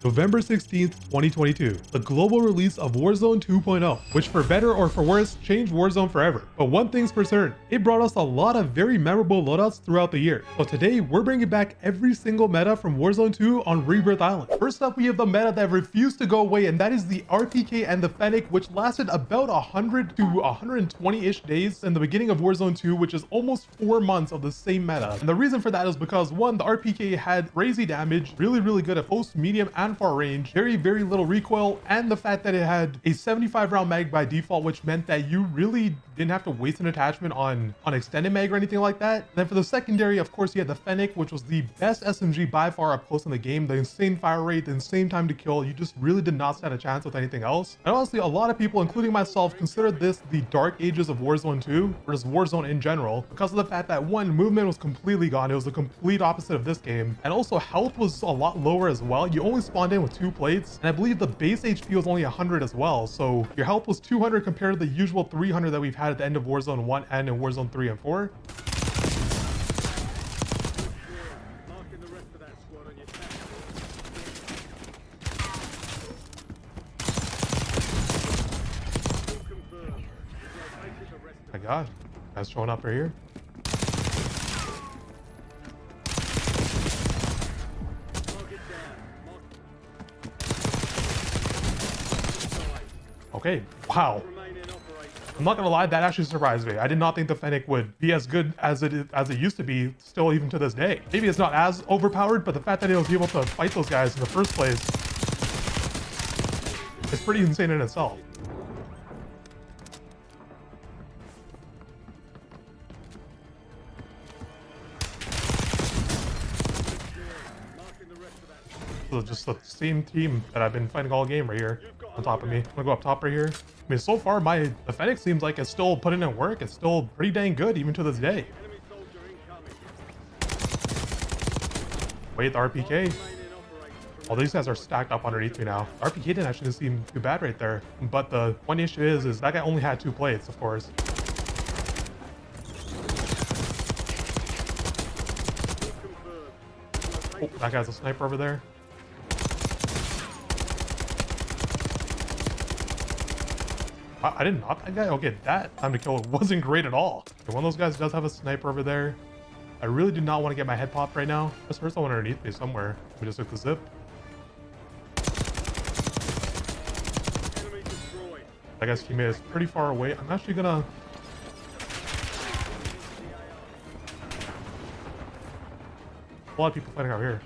November 16th, 2022, the global release of Warzone 2.0, which for better or for worse, changed Warzone forever. But one thing's for certain, it brought us a lot of very memorable loadouts throughout the year. So today, we're bringing back every single meta from Warzone 2 on Rebirth Island. First up, we have the meta that refused to go away, and that is the RPK and the Fennec, which lasted about 100 to 120-ish days in the beginning of Warzone 2, which is almost 4 months of the same meta. And the reason for that is because, one, the RPK had crazy damage, really good at close, medium, and far range, very little recoil, and the fact that it had a 75 round mag by default, which meant that you really didn't have to waste an attachment on extended mag or anything like that. And then for the secondary, of course, you had the Fennec, which was the best SMG by far up close in the game. The insane fire rate, the insane time to kill, you just really did not stand a chance with anything else. And honestly, a lot of people, including myself, consider this the dark ages of Warzone 2, or just Warzone in general, because of the fact that, one, movement was completely gone. It was the complete opposite of this game, and also health was a lot lower as well. You only spawned in with 2 plates, and I believe the base HP was only 100 as well, so your health was 200 compared to the usual 300 that we've had at the end of Warzone 1 and in Warzone 3 and 4. My god, guys showing up right here. Okay, wow. I'm not gonna lie, that actually surprised me. I did not think the Fennec would be as good as it used to be, still even to this day. Maybe it's not as overpowered, but the fact that it was able to fight those guys in the first place is pretty insane in itself. So just the same team that I've been fighting all game right here on top of me. I'm gonna go up top right here. I mean, so far the Fennec seems like it's still putting in work. It's still pretty dang good even to this day. Wait, the RPK. All these guys are stacked up underneath me now. The RPK didn't actually seem too bad right there. But the one issue is that guy only had 2 plates, of course. Oh, that guy's a sniper over there. I didn't knock that guy? Okay, that time to kill wasn't great at all. Okay, one of those guys does have a sniper over there. I really do not want to get my head popped right now. Just heard someone underneath me somewhere. We just took the zip. That guy's teammate is pretty far away. I'm actually gonna... A lot of people fighting out here.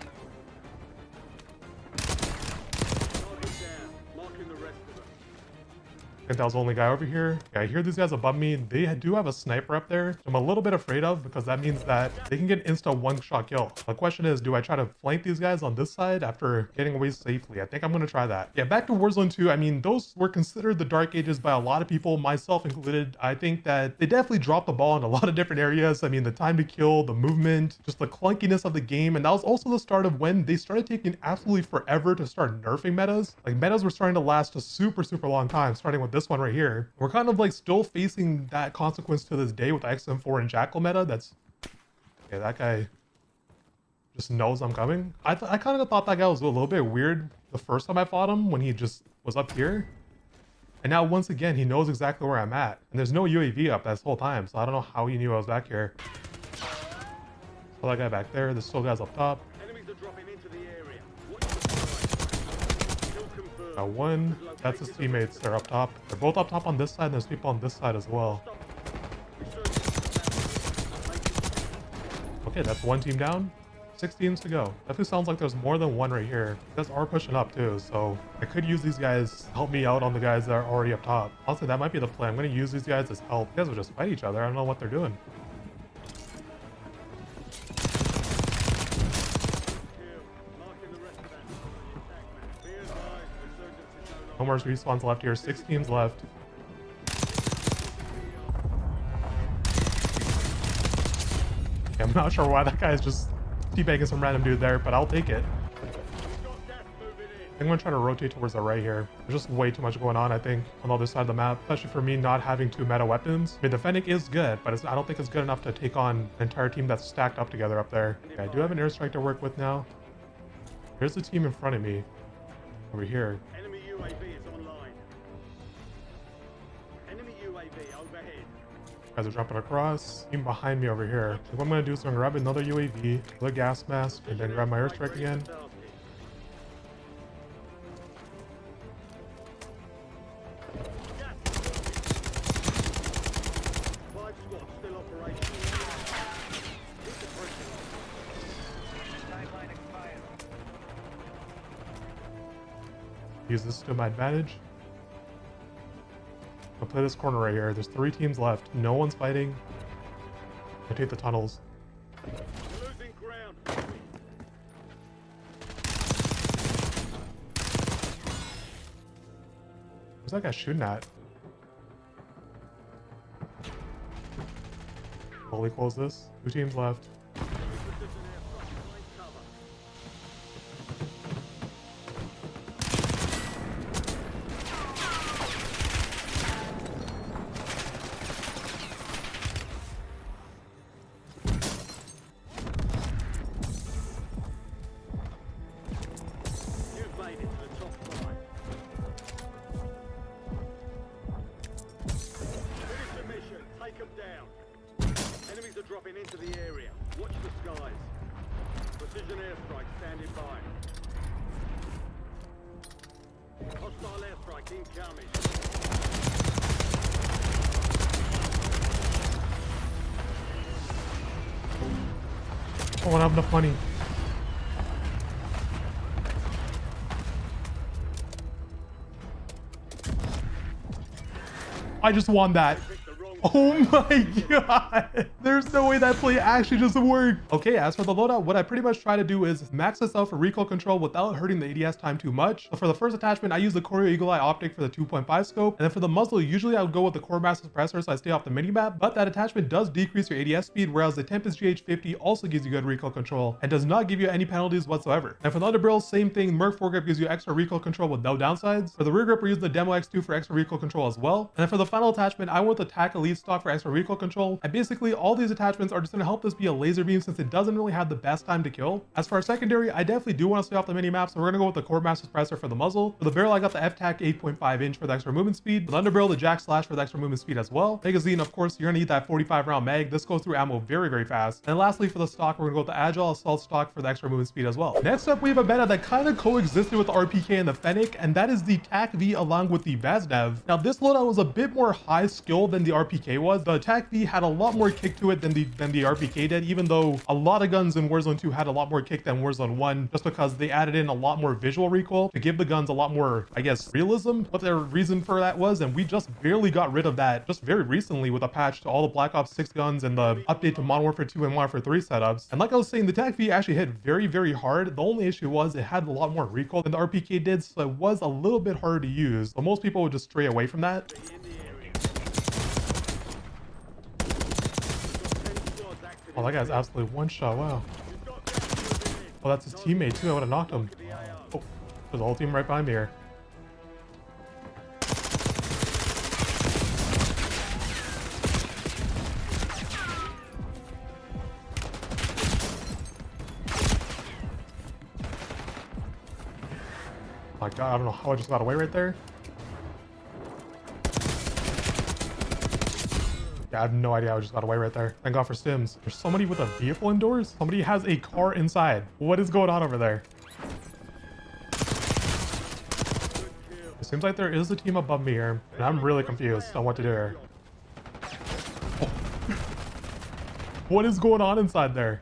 I think that was the only guy over here. Yeah, I hear these guys above me. They do have a sniper up there. I'm a little bit afraid of, because that means that they can get insta one-shot kill. The question is, do I try to flank these guys on this side after getting away safely? I think I'm going to try that. Yeah, back to Warzone 2. I mean, those were considered the dark ages by a lot of people, myself included. I think that they definitely dropped the ball in a lot of different areas. I mean, the time to kill, the movement, just the clunkiness of the game. And that was also the start of when they started taking absolutely forever to start nerfing metas. Like, metas were starting to last a super long time, starting with this one right here. We're kind of like still facing that consequence to this day with the XM4 and Jackal meta. That's... Okay, that guy just knows I'm coming. I kind of thought that guy was a little bit weird the first time I fought him, when he just was up here. And now once again, he knows exactly where I'm at. And there's no UAV up this whole time, so I don't know how he knew I was back here. Saw that guy back there. There's still guys up top. Got one. That's his teammates. They're up top. They're both up top on this side. And there's people on this side as well. Okay, that's one team down. 6 teams to go. Definitely sounds like there's more than one right here. You guys are pushing up too, so I could use these guys to help me out on the guys that are already up top. Honestly, that might be the plan. I'm going to use these guys as help. You guys will just fight each other. I don't know what they're doing. No more respawns left here. 6 teams left. I'm not sure why that guy is just teabagging some random dude there, but I'll take it. I'm going to try to rotate towards the right here. There's just way too much going on, I think, on the other side of the map, especially for me not having 2 meta weapons. I mean, the Fennec is good, but I don't think it's good enough to take on an entire team that's stacked up together up there. Okay, I do have an airstrike to work with now. Here's the team in front of me. over here. Enemy UAV is online. Enemy UAV overhead. Guys are jumping across. Team behind me over here. So what I'm gonna do is I'm gonna grab another UAV, another gas mask, and then grab my airstrike again. Use this to my advantage. I'll play this corner right here. There's 3 teams left. No one's fighting. I take the tunnels. Losing ground. Where's that guy shooting at? Fully close this. 2 teams left. Dropping into the area. Watch the skies. Precision airstrike standing by. Hostile airstrike incoming. Oh, what happened to Funny? I just won that. Oh my god. There's no way that play actually just worked. Okay, as for the loadout, what I pretty much try to do is max this out for recoil control without hurting the ADS time too much. So for the first attachment, I use the Choreo Eagle Eye optic for the 2.5 scope. And then for the muzzle, usually I would go with the core mass suppressor so I stay off the minimap. But that attachment does decrease your ADS speed, whereas the Tempest GH50 also gives you good recoil control and does not give you any penalties whatsoever. And for the underbarrel, same thing. Merc foregrip gives you extra recoil control with no downsides. For the rear grip, we're using the Demo X2 for extra recoil control as well. And then for the final attachment, I went with the Tac Elite stock for extra recoil control. And basically all these attachments are just going to help this be a laser beam since it doesn't really have the best time to kill. As for our secondary, I definitely do want to stay off the mini map, so we're going to go with the core mass suppressor for the muzzle. For the barrel, I got the FTAC 8.5 inch for the extra movement speed. For the underbarrel, the Jack Slash for the extra movement speed as well. Magazine, of course, you're going to need that 45 round mag. This goes through ammo very, very fast. And lastly, for the stock, we're going to go with the Agile Assault stock for the extra movement speed as well. Next up, we have a meta that kind of coexisted with the RPK and the Fennec, and that is the Tac-V along with the Vasnev. Now, this loadout was a bit more high skill than the RPK was. The Tac-V had a lot more kick to it than the RPK did, even though a lot of guns in Warzone 2 had a lot more kick than Warzone 1, just because they added in a lot more visual recoil to give the guns a lot more, I guess, realism, what their reason for that was. And we just barely got rid of that just very recently with a patch to all the Black Ops 6 guns and the update to Modern Warfare 2 and Modern Warfare 3 setups. And like I was saying, the Tac-V actually hit very, very hard. The only issue was it had a lot more recoil than the RPK did, so it was a little bit harder to use. So most people would just stray away from that. Oh, that guy's absolutely one shot. Wow. Oh, that's his teammate too. I would have knocked him. Oh, there's a whole team right behind me here. Oh my god, I don't know how I just got away right there. Yeah, I have no idea how I just got away right there. Thank God for Sims. There's somebody with a vehicle indoors? Somebody has a car inside. What is going on over there? It seems like there is a team above me here, and I'm really confused on what to do here. Oh. What is going on inside there?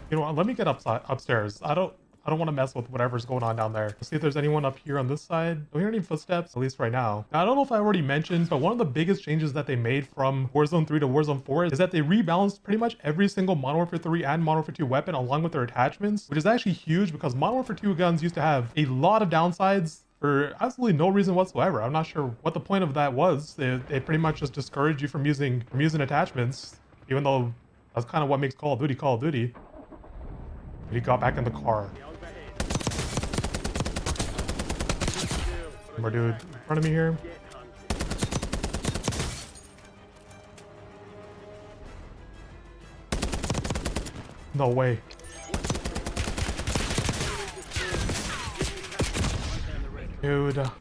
You know what? Let me get upstairs. I don't want to mess with whatever's going on down there. Let's see if there's anyone up here on this side. Don't hear any footsteps, at least right now. Now, I don't know if I already mentioned, but one of the biggest changes that they made from Warzone 3 to Warzone 4 is that they rebalanced pretty much every single Modern Warfare 3 and Modern Warfare 2 weapon along with their attachments, which is actually huge because Modern Warfare 2 guns used to have a lot of downsides for absolutely no reason whatsoever. I'm not sure what the point of that was. They pretty much just discouraged you from using attachments, even though that's kind of what makes Call of Duty Call of Duty. But he got back in the car. More dude in front of me here. No way. Dude. Got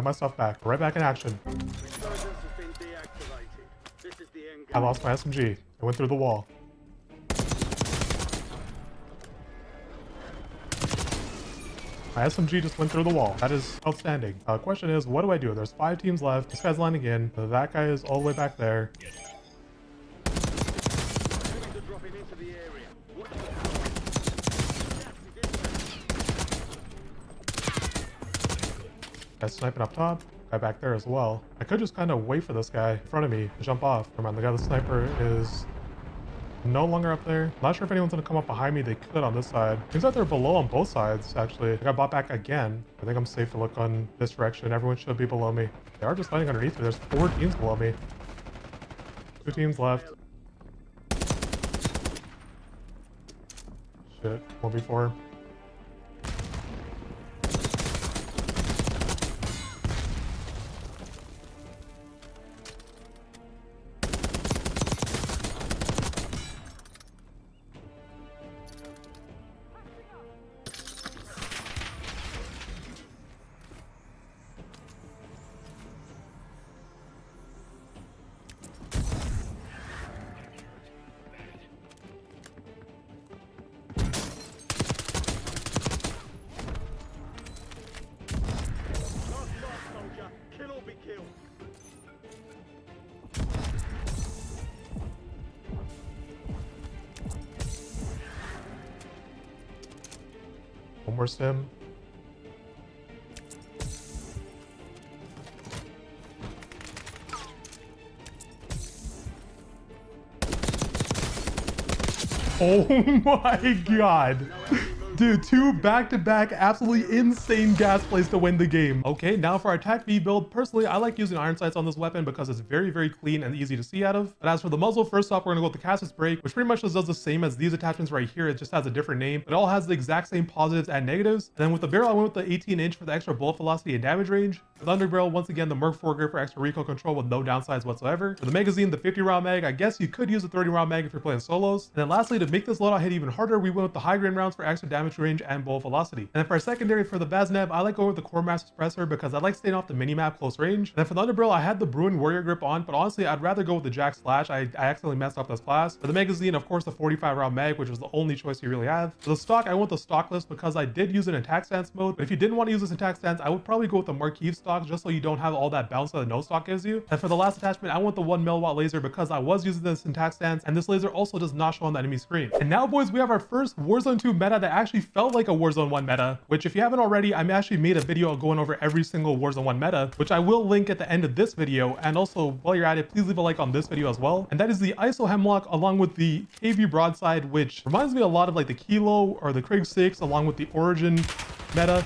my stuff back. Right back in action. I lost my SMG. It went through the wall. My SMG just went through the wall. That is outstanding. Question is, what do I do? There's 5 teams left. This guy's lining in. That guy is all the way back there. Guy's sniping up top. Guy back there as well. I could just kind of wait for this guy in front of me to jump off. Never mind, the guy, the sniper, is no longer up there. Not sure if anyone's gonna come up behind me. They could on this side. Seems like they're below on both sides, actually. I got bought back again. I think I'm safe to look on this direction. Everyone should be below me. They are just fighting underneath me. There's 4 teams below me. 2 teams left. Shit, 1v4. One more stim. Oh my god. Dude, 2 back-to-back absolutely insane gas plays to win the game. Okay, now for our Tac-V build. Personally, I like using iron sights on this weapon because it's very, very clean and easy to see out of. But as for the muzzle, first off, we're gonna go with the Kastov break, which pretty much just does the same as these attachments right here. It just has a different name, but it all has the exact same positives and negatives. And then with the barrel, I went with the 18-inch for the extra bullet velocity and damage range. For the underbarrel, once again, the Merc foregrip for extra recoil control with no downsides whatsoever. For the magazine, the 50-round mag, I guess you could use a 30-round mag if you're playing solos. And then lastly, to make this loadout hit even harder, we went with the high-grain rounds for extra damage range and bullet velocity. And then for our secondary, for the Vasnev, I like going with the Core Master Suppressor because I like staying off the mini-map close range. And then for the underbarrel, I had the Brewing Warrior grip on, but honestly, I'd rather go with the Jack Slash. I accidentally messed up this class. For the magazine, of course, the 45-round mag, which was the only choice you really have. For the stock, I went the stock list because I did use it in attack stance mode, but if you didn't want to use this in attack stance, I would probably go with the Marquise stock just so you don't have all that bounce that the no stock gives you. And for the last attachment, I want the 1 milliwatt laser because I was using this in attack stance, and this laser also does not show on the enemy screen. And now, boys, we have our first Warzone 2 meta that actually felt like a Warzone 1 meta, which if you haven't already, I actually made a video going over every single Warzone 1 meta, which I will link at the end of this video. And also, while you're at it, please leave a like on this video as well. And that is the ISO Hemlock along with the KV Broadside, which reminds me a lot of like the Kilo or the Krieg 6 along with the Origin meta.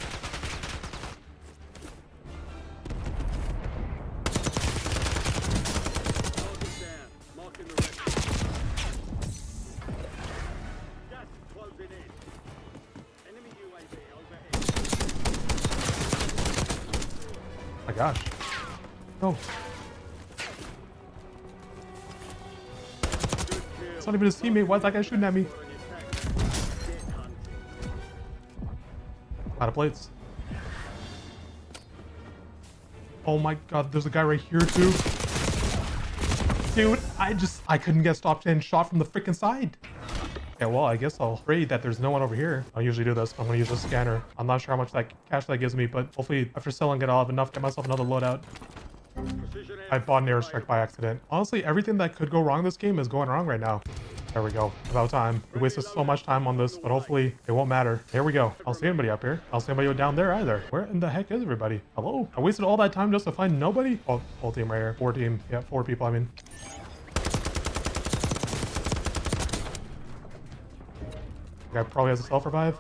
Oh my gosh. No. It's not even his teammate. Why is that guy shooting at me? Out of plates. Oh my god, there's a guy right here too. Dude, I couldn't get stopped and shot from the freaking side. Yeah, well, I guess I'll pray that there's no one over here. I usually do this. I'm gonna use a scanner. I'm not sure how much that cash that gives me, but hopefully after selling it, I'll have enough to get myself another loadout. I bought an airstrike by accident. Honestly, everything that could go wrong in this game is going wrong right now. There we go. About time. We wasted so much time on this, but hopefully it won't matter. Here we go. I don't see anybody up here. I don't see anybody down there either. Where in the heck is everybody? Hello? I wasted all that time just to find nobody? Oh, whole team right here. 4 team. Yeah, 4 people, I mean. The guy probably has a self-revive.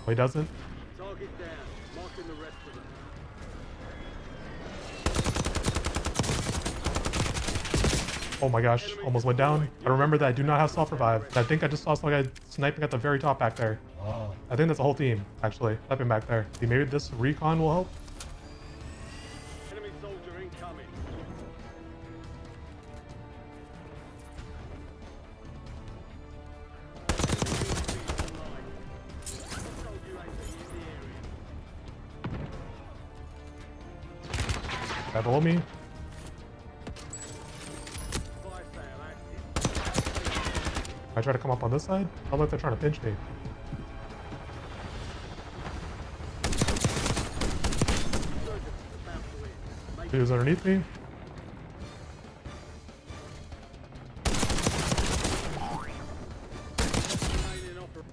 Oh, he doesn't. Target down. Marking the rest of them. Oh my gosh, almost went down. I remember that I do not have self-revive. I think I just saw some guy sniping at the very top back there. I think that's the whole team, actually. Sniping back there. See, maybe this recon will help. Enemy soldier incoming. below me. Fire sale active. I try to come up on this side. I look like they're trying to pinch me. Insurgents about to win. Make Dude's underneath me. remaining offer.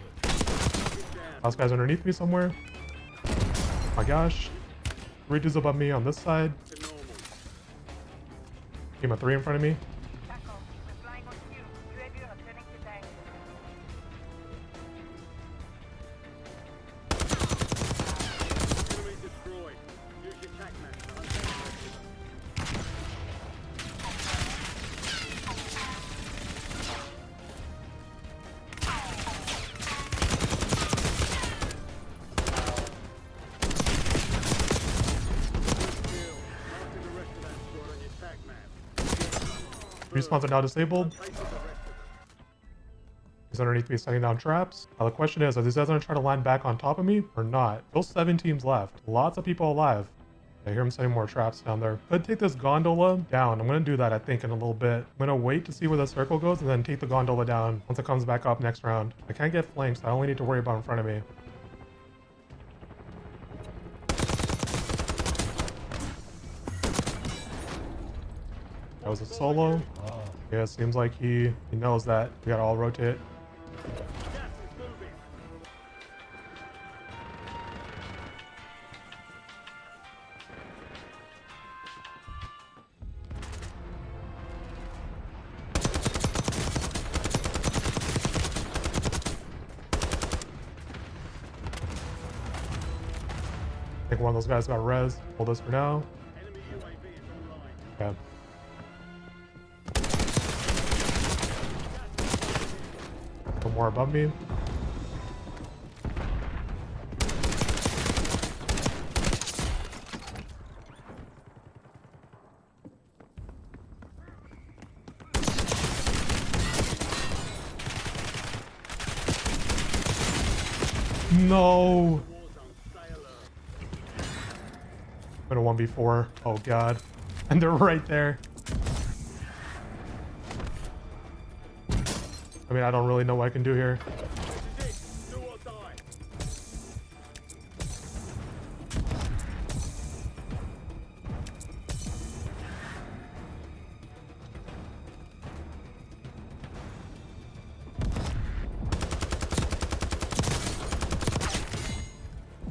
Get down. Last guy's underneath me somewhere. Oh my gosh. 3 dudes above me on this side. To normal. Team of 3 in front of me. D'accord, we're flying on cue. UAV returning to tank. Enemy destroyed. Use your Tac-Man to hunt down the rest of them. Kill. Marking the rest of that squad on your Tac-Man. Respawns are now disabled. Take the rest of them. He's underneath me setting down traps. Now the question is, are these guys gonna try to line back on top of me or not? Still 7 teams left. Lots of people alive. I hear him setting more traps down there. Could take this gondola down. I'm gonna do that, I think, in a little bit. I'm gonna wait to see where the circle goes and then take the gondola down once it comes back up next round. I can't get flanked, so I only need to worry about in front of me. That was a solo. Yeah, it seems like he knows that. We gotta all rotate. Gas is moving. I think one of those guys got res. Hold this for now. Enemy UAV is online. Yeah. One more above me. No. Warzone, stay alert. I'm in a 1v4. Oh god. And they're right there. I mean, I don't really know what I can do here. This is it. Do or die.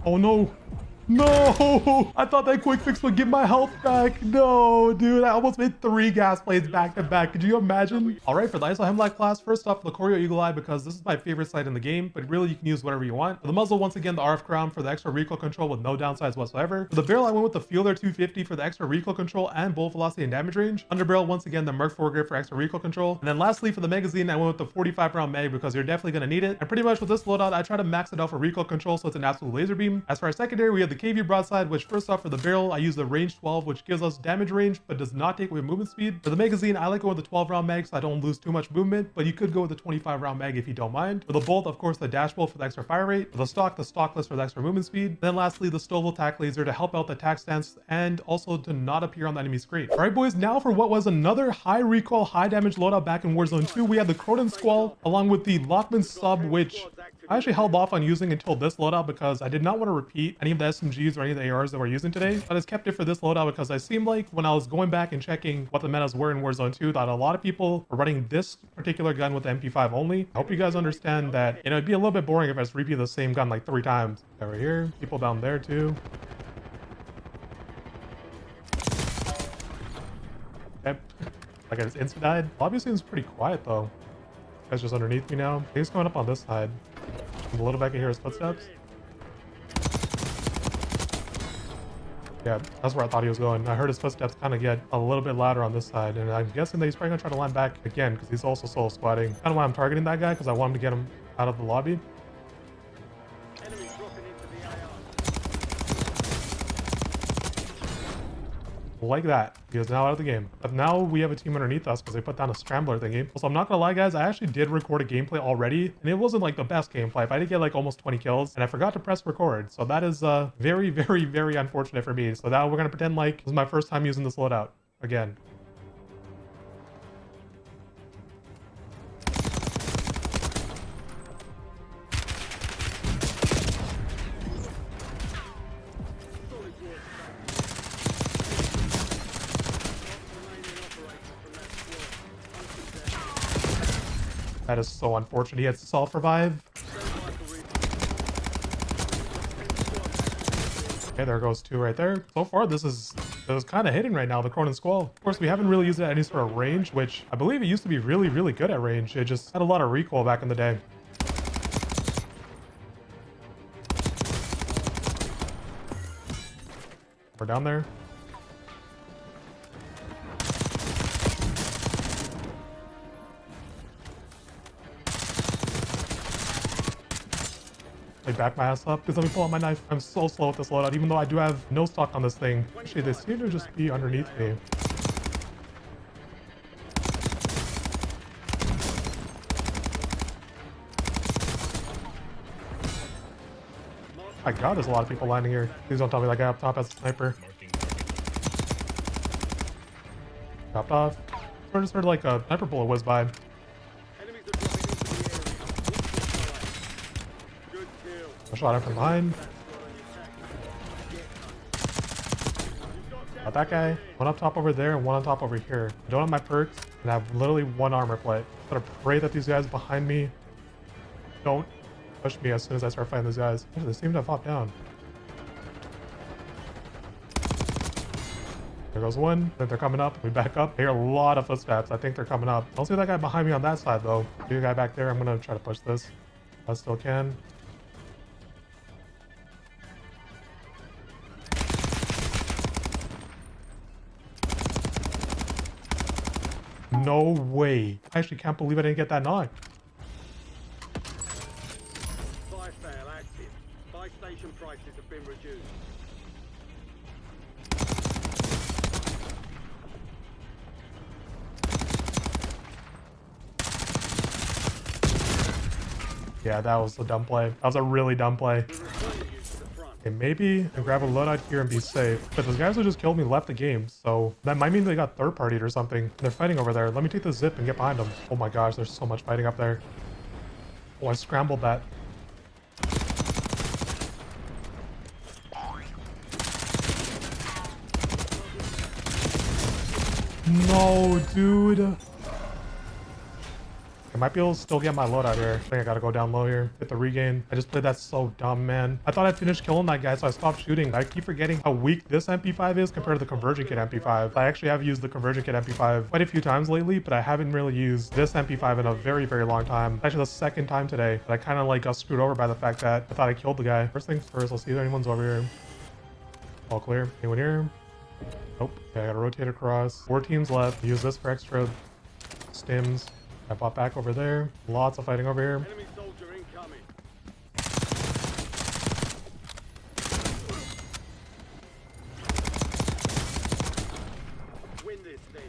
Oh no. No! I thought that quick fix would get my health back. No, dude. I almost made 3 gas plays back to back. Could you imagine? All right, for the ISO Hemlock class, first off, the Corio Eagle Eye, because this is my favorite sight in the game, but really you can use whatever you want. For the muzzle, once again, the RF crown for the extra recoil control with no downsides whatsoever. For the barrel, I went with the Fielder 250 for the extra recoil control and bullet velocity and damage range. Underbarrel, once again, the Merc 4 grip for extra recoil control. And then lastly, for the magazine, I went with the 45 round mag because you're definitely going to need it. And pretty much with this loadout, I try to max it out for recoil control, so it's an absolute laser beam. As for our secondary, we have the KV Broadside, which first off, for the barrel, I use the range 12, which gives us damage range, but does not take away movement speed. For the magazine, I like going with the 12 round mag so I don't lose too much movement, but you could go with the 25 round mag if you don't mind. For the bolt, of course, the dash bolt for the extra fire rate. For the stockless for the extra movement speed. Then lastly, the Stovall tac laser to help out the tac stance and also to not appear on the enemy screen. All right, boys, now for what was another high recoil, high damage loadout back in Warzone 2, we had the Cronen Squall along with the Lockman sub, which I actually held off on using until this loadout because I did not want to repeat any of the SMGs or any of the ARs that we're using today. But I just kept it for this loadout because I seemed like when I was going back and checking what the metas were in Warzone 2 that a lot of people were running this particular gun with the MP5 only. I hope you guys understand that, it'd be a little bit boring if I just repeat the same gun like 3 times. Over here, people down there too. Okay. Like I just instant died. Lobby seems pretty quiet though. Guy's just underneath me now. He's coming up on this side. I'm a little back, I hear his footsteps. Yeah, that's where I thought he was going. I heard his footsteps kind of get a little bit louder on this side, and I'm guessing that he's probably gonna try to line back again because he's also solo squatting. Kind of why I'm targeting that guy, because I want him to get him out of the lobby. Enemy dropping into the AR. like that. He is now out of the game. But now we have a team underneath us because they put down a scrambler thingy. So I'm not gonna lie, guys, I actually did record a gameplay already, and it wasn't like the best gameplay, but I did get like almost 20 kills, and I forgot to press record. So that is very, very, very unfortunate for me. So now we're gonna pretend like this is my first time using this loadout again. That is so unfortunate. He had to self-revive. Okay, there goes 2 right there. So far, this is kind of hitting right now, the Cronen Squall. Of course, we haven't really used it at any sort of range, which I believe it used to be really, really good at range. It just had a lot of recoil back in the day. We're down there. I back my ass up because let me pull out my knife. I'm so slow with this loadout, even though I do have no stock on this thing. Actually, they seem to just be underneath me. My god, there's a lot of people landing here. Please don't tell me that guy up top has a sniper. Dropped off. I just heard like a sniper bullet whiz by. I shot him from behind. Got that guy. One up top over there and one on top over here. I don't have my perks and I have literally 1 armor plate. I'm gonna pray that these guys behind me don't push me as soon as I start fighting these guys. Actually, they seem to have popped down. There goes 1. I think they're coming up. We back up. I hear a lot of footsteps. I think they're coming up. I don't see that guy behind me on that side though. See the guy back there. I'm gonna try to push this. I still can. No way. I actually can't believe I didn't get that knock. Fire sale active. Buy station prices have been reduced. Yeah, that was a dumb play. That was a really dumb play. Okay, maybe I grab a loadout here and be safe. But those guys who just killed me left the game, so that might mean they got third-partied or something. They're fighting over there. Let me take the zip and get behind them. Oh my gosh, there's so much fighting up there. Oh, I scrambled that. No, dude. I might be able to still get my loadout here. I think I gotta go down low here. Get the regain. I just played that so dumb, man. I thought I'd finished killing that guy, so I stopped shooting. I keep forgetting how weak this MP5 is compared to the conversion kit MP5. I actually have used the conversion kit MP5 quite a few times lately, but I haven't really used this MP5 in a very, very long time. Actually, the second time today. But I kind of like got screwed over by the fact that I thought I killed the guy. First things first, let's see if anyone's over here. All clear. Anyone here? Nope. Okay, I gotta rotate across. 4 teams left. Use this for extra stims. I pop back over there. Lots of fighting over here. Enemy soldier incoming. Win this thing.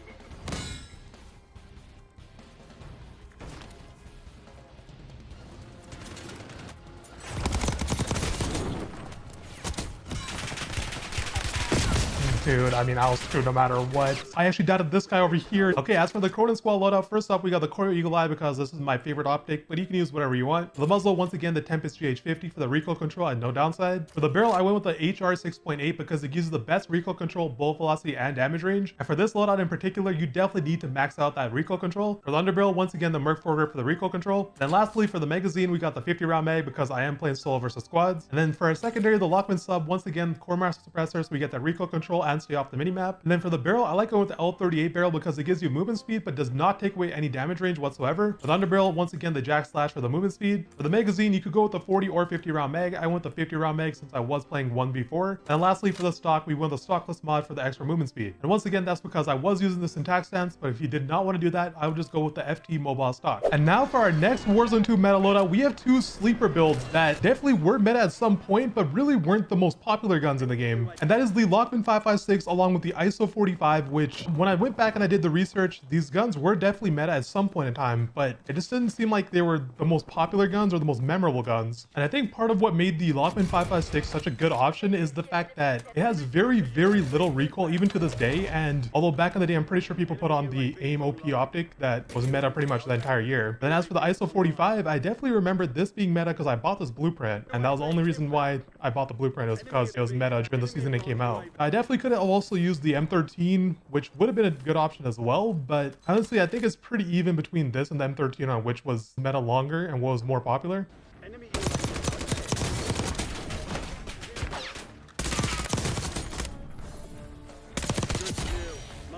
Dude, I mean, I was screwed no matter what. I actually died to this guy over here. Okay, as for the Cronen Squall loadout, first up, we got the Coil Eagle Eye because this is my favorite optic, but you can use whatever you want. For the muzzle, once again, the Tempest GH50 for the recoil control and no downside. For the barrel, I went with the HR 6.8 because it gives you the best recoil control, bullet velocity, and damage range. And for this loadout in particular, you definitely need to max out that recoil control. For the underbarrel, once again, the Merc Forward for the recoil control. Then lastly, for the magazine, we got the 50 round mag because I am playing solo versus squads. And then for our secondary, the Lockman sub, once again, Core Master Suppressor, so we get that recoil control and stay off the minimap. And then for the barrel, I like going with the L38 barrel because it gives you movement speed but does not take away any damage range whatsoever. For the underbarrel, once again, the Jack Slash for the movement speed. For the magazine, you could go with the 40 or 50 round mag. I went the 50 round mag since I was playing one before. And lastly, for the stock, we went the stockless mod for the extra movement speed. And once again, that's because I was using the syntax stance, but if you did not want to do that, I would just go with the FT mobile stock. And now for our next Warzone 2 meta loadout, we have 2 sleeper builds that definitely were meta at some point, but really weren't the most popular guns in the game. And that is the Lockman 5.56 5.56 along with the ISO 45, which when I went back and I did the research, these guns were definitely meta at some point in time, but it just didn't seem like they were the most popular guns or the most memorable guns. And I think part of what made the Lockman 5.56 such a good option is the fact that it has very, very little recoil even to this day. And although back in the day, I'm pretty sure people put on the AIM OP optic that was meta pretty much the entire year. Then as for the ISO 45, I definitely remember this being meta because I bought this blueprint, and that was the only reason why I bought the blueprint, was because it was meta during the season it came out. I definitely could have also used the M13, which would have been a good option as well, but honestly I think it's pretty even between this and the M13 on which was meta longer and what was more popular. Enemy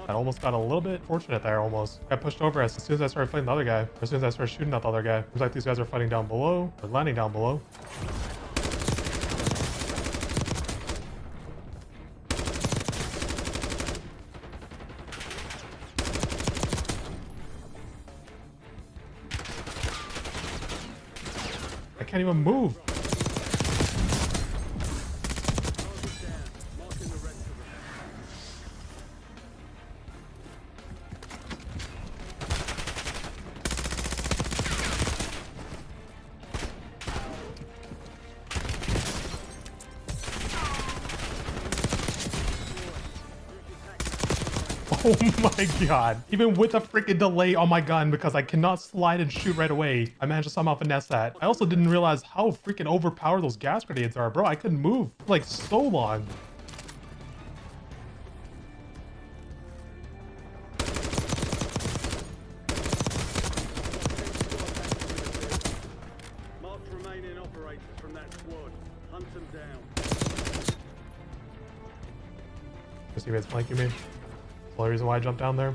I almost got a little bit fortunate there, almost. Got pushed over as soon as I started fighting the other guy, or as soon as I started shooting at the other guy. Seems like these guys are fighting down below, or landing down below. I can't even move. Oh my god. Even with a freaking delay on my gun because I cannot slide and shoot right away, I managed to somehow finesse that. I also didn't realize how freaking overpowered those gas grenades are, bro. I couldn't move for like so long. marked remaining operators from that squad. Hunt them down. His teammates flanking me. That's the only reason why I jumped down there.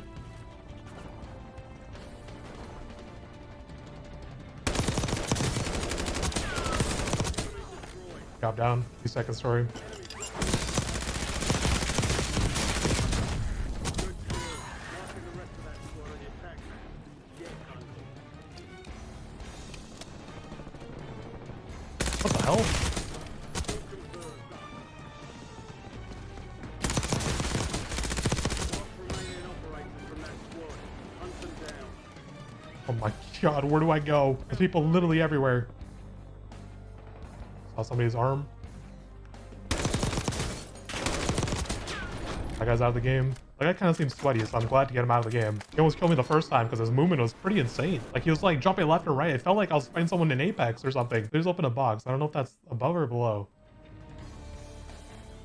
Drop down. 2-second story. What the hell? Oh my god, where do I go? There's people literally everywhere. Saw somebody's arm. That guy's out of the game. That guy kind of seems sweaty, so I'm glad to get him out of the game. He almost killed me the first time because his movement was pretty insane. Like, he was like jumping left and right. It felt like I was fighting someone in Apex or something. They just opened a box. I don't know if that's above or below.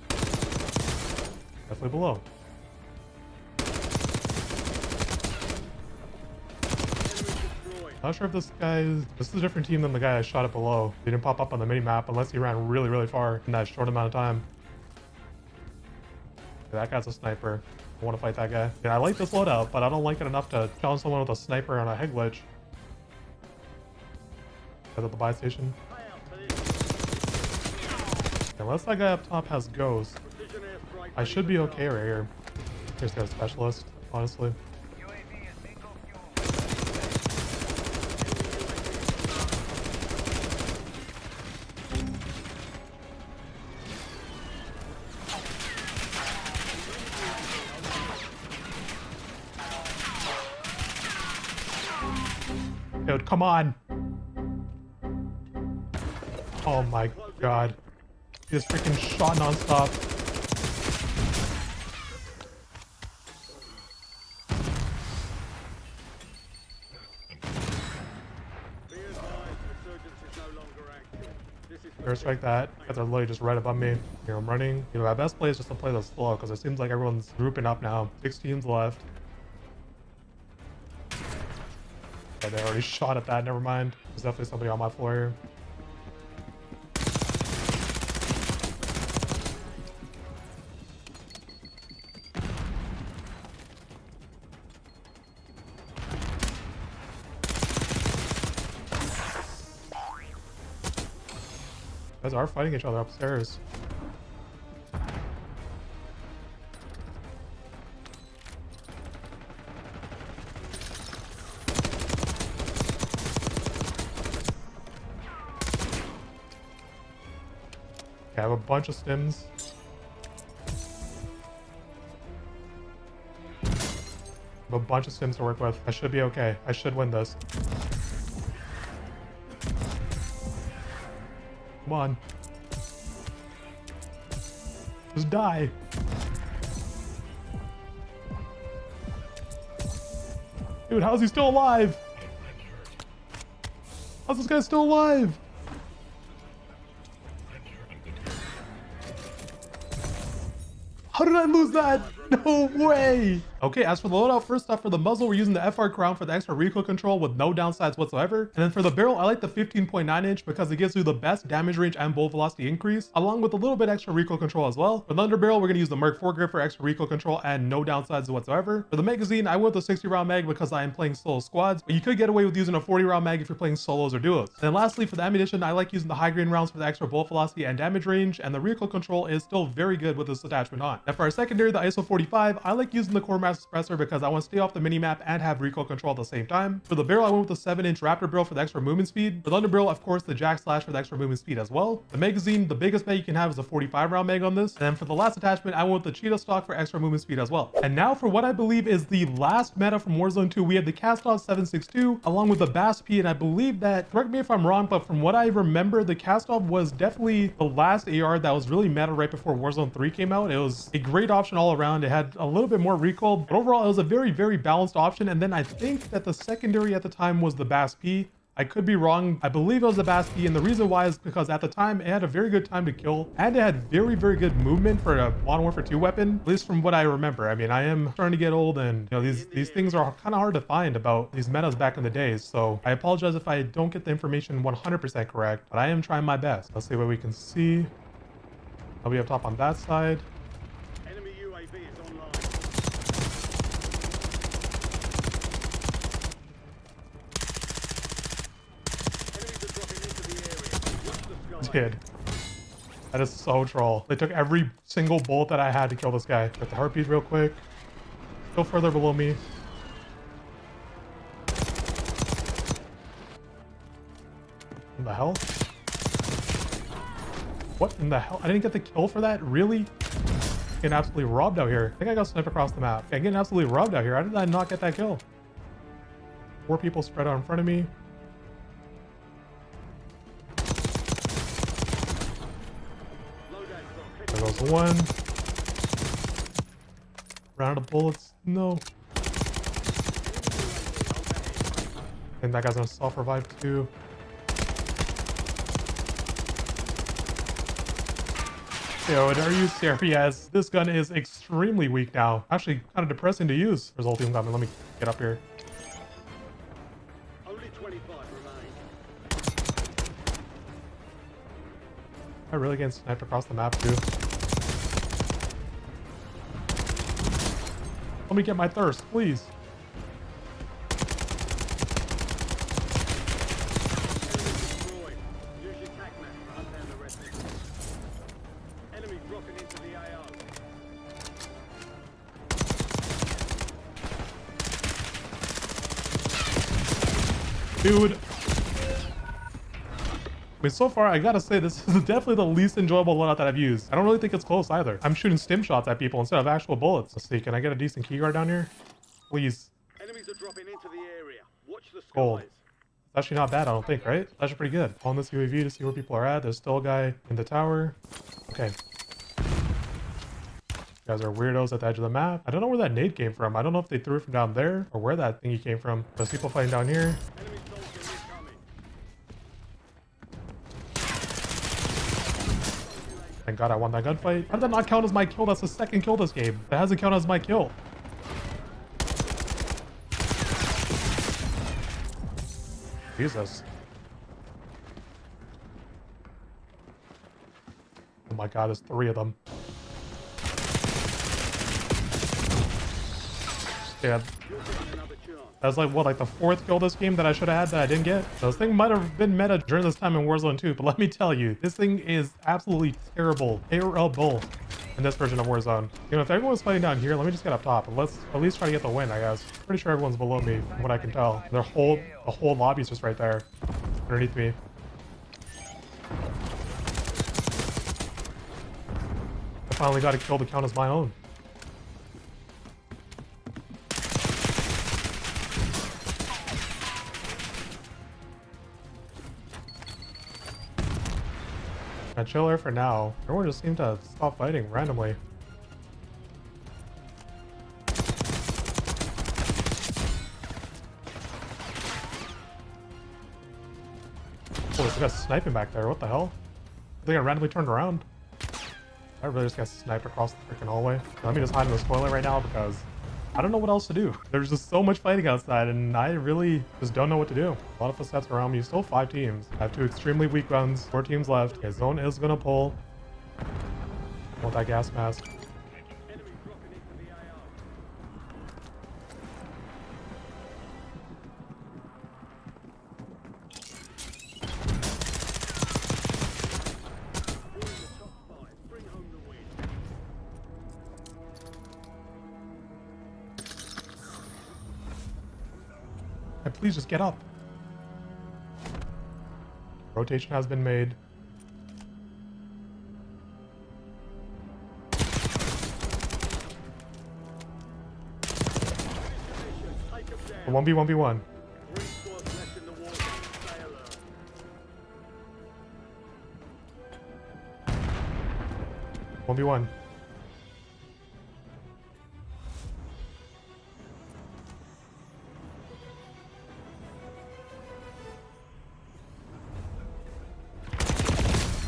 Definitely below. Not sure if this is a different team than the guy I shot at below. He didn't pop up on the mini-map unless he ran really, really far in that short amount of time. Yeah, that guy's a sniper. I want to fight that guy. Yeah, I like this loadout, but I don't like it enough to challenge someone with a sniper on a head glitch. At the buy station. Unless that guy up top has ghost, I should be okay right here. Here's got a specialist, honestly. Dude, come on. Oh my god. He just freaking shot nonstop. Airstrike that. Guys are literally just right above me. Here, I'm running. You know, my best play is just to play this slow because it seems like everyone's grouping up now. 6 teams left. Yeah, they already shot at that. Never mind. There's definitely somebody on my floor here. You guys are fighting each other upstairs. Okay, I have a bunch of stims. have a bunch of sims to work with. I should be okay. I should win this. Come on. Just die. Dude, how is he still alive? How's this guy still alive? How did I lose that? No way. Okay, as for the loadout, first off, for the muzzle, we're using the FR crown for the extra recoil control with no downsides whatsoever. And then for the barrel, I like the 15.9 inch because it gives you the best damage range and bolt velocity increase, along with a little bit extra recoil control as well. For the underbarrel, we're going to use the Merc 4 grip for extra recoil control and no downsides whatsoever. For the magazine, I went with the 60 round mag because I am playing solo squads, but you could get away with using a 40 round mag if you're playing solos or duos. And then lastly, for the ammunition, I like using the high grain rounds for the extra bolt velocity and damage range, and the recoil control is still very good with this attachment on. And for our secondary, the ISO 45, I like using the Core Mass Suppressor because I want to stay off the minimap and have recoil control at the same time. For the barrel, I went with the 7-inch Raptor barrel for the extra movement speed. For the underbarrel, of course, the Jack Slash for the extra movement speed as well. The magazine, the biggest mag you can have is a 45 round mag on this. And then for the last attachment, I went with the Cheetah stock for extra movement speed as well. And now for what I believe is the last meta from Warzone 2, we have the Kastov 762 along with the Bass P, and I believe that, correct me if I'm wrong, but from what I remember, the Kastov was definitely the last AR that was really meta right before Warzone 3 came out. It was a great option all around. It had a little bit more recoil, but overall it was a very, very balanced option. And then I think that the secondary at the time was the Bass P. I could be wrong. I believe it was the Bass P, and the reason why is because at the time it had a very good time to kill, and it had very, very good movement for a Modern Warfare 2 weapon, at least from what I remember. I mean, I am starting to get old, and you know, these things are kind of hard to find about these metas back in the days, so I apologize if I don't get the information 100% correct, but I am trying my best. Let's see what we can see. I'll be up top on that side. Enemy UAV is online. Enemies are dropping into the area. Watch the sky. Dude, that is so troll. They took every single bolt that I had to kill this guy. Get the heartbeat real quick. Go further below me. What the hell? What in the hell? I didn't get the kill for that? Really? Getting absolutely robbed out here. I think I got sniped across the map. I'm getting absolutely robbed out here. How did I not get that kill? 4 people spread out in front of me. There goes one. Ran out of bullets. No. And that guy's gonna self-revive too. Dude, are you serious? This gun is extremely weak now. Actually, kind of depressing to use. There's ultimate coming. Let me get up here. Only 25 remain. I really getting sniped across the map too. Let me get my thirst, please. Enemy destroyed. Use your Tac-V to hunt down the rest. Enemy dropping into the AO. Dude. I mean, so far, I gotta say, this is definitely the least enjoyable loadout that I've used. I don't really think it's close either. I'm shooting stim shots at people instead of actual bullets. Let's see, can I get a decent key guard down here? Please. Enemies are dropping into the area. Watch the skies. Gold. It's actually not bad, I don't think, right? It's actually pretty good. On this UAV to see where people are at. There's still a guy in the tower. Okay. You guys are weirdos at the edge of the map. I don't know where that nade came from. I don't know if they threw it from down there or where that thingy came from. There's people fighting down here. Enemy soldier incoming. Thank God I won that gunfight. How did that not count as my kill? That's the second kill this game. That hasn't counted as my kill. Jesus. Oh my God, there's 3 of them. Yeah. You're getting another chance. That's like, what, like the 4th kill this game that I should have had that I didn't get? So this thing might have been meta during this time in Warzone 2, but let me tell you, this thing is absolutely terrible in this version of Warzone. You know, if everyone's fighting down here, let me just get up top and let's at least try to get the win, I guess. Pretty sure everyone's below me from what I can tell. The whole lobby's just right there underneath me. I finally got a kill to count as my own. I chill here for now. Everyone just seemed to stop fighting randomly. Oh, this guy's sniping back there. What the hell? I think I randomly turned around. I really just got sniped across the freaking hallway. Let me just hide in this toilet right now because I don't know what else to do. There's just so much fighting outside and I really just don't know what to do. A lot of footsteps around me. Still 5 teams. I have 2 extremely weak guns. 4 teams left. Okay, zone is gonna pull. I want that gas mask. Enemy dropping into the AR. You're in the top 5. Bring home the win. And please just get up. Rotation has been made. Take them A down. 1v1v1. 3 squads left in the war zone. Stay alert. 1v1.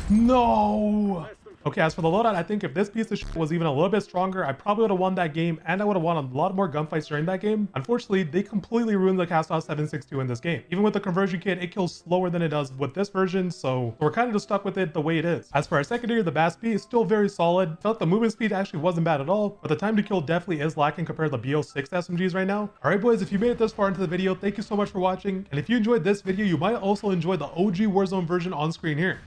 No! Okay, as for the loadout, I think if this piece of shit was even a little bit stronger, I probably would have won that game, and I would have won a lot more gunfights during that game. Unfortunately, they completely ruined the Kastov 7.62 in this game. Even with the conversion kit, it kills slower than it does with this version, so we're kind of just stuck with it the way it is. As for our secondary, the BASP is still very solid. Felt the movement speed actually wasn't bad at all, but the time to kill definitely is lacking compared to the BO6 SMGs right now. Alright boys, if you made it this far into the video, thank you so much for watching, and if you enjoyed this video, you might also enjoy the OG Warzone version on screen here.